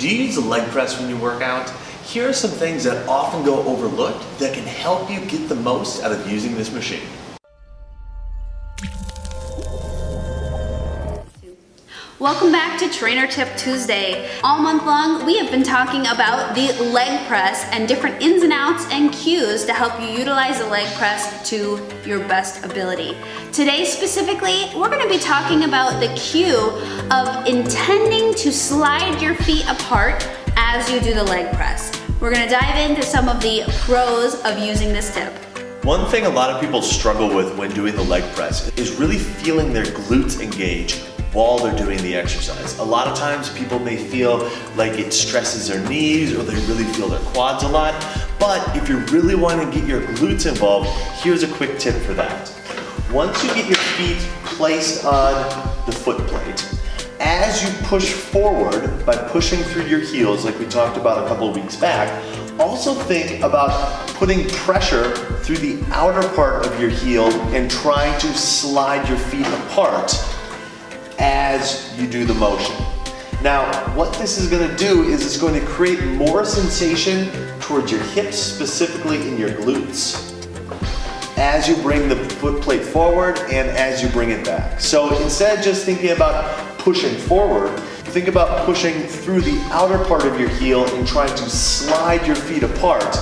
Do you use a leg press when you work out? Here are some things that often go overlooked that can help you get the most out of using this machine. Welcome back to Trainer Tip Tuesday. All month long, we have been talking about the leg press and different ins and outs and cues to help you utilize the leg press to your best ability. Today specifically, we're gonna be talking about the cue of intending to slide your feet apart as you do the leg press. We're gonna dive into some of the pros of using this tip. One thing a lot of people struggle with when doing the leg press is really feeling their glutes engage while they're doing the exercise. A lot of times people may feel like it stresses their knees or they really feel their quads a lot, but if you really want to get your glutes involved, here's a quick tip for that. Once you get your feet placed on the foot plate, as you push forward by pushing through your heels like we talked about a couple of weeks back, also think about putting pressure through the outer part of your heel and trying to slide your feet apart as you do the motion. Now, what this is going to do is it's going to create more sensation towards your hips, specifically in your glutes, as you bring the foot plate forward and as you bring it back. So instead of just thinking about pushing forward, think about pushing through the outer part of your heel and trying to slide your feet apart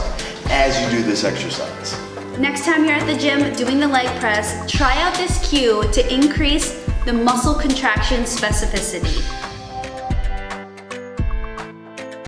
as you do this exercise. Next time you're at the gym doing the leg press, try out this cue to increase the muscle contraction specificity.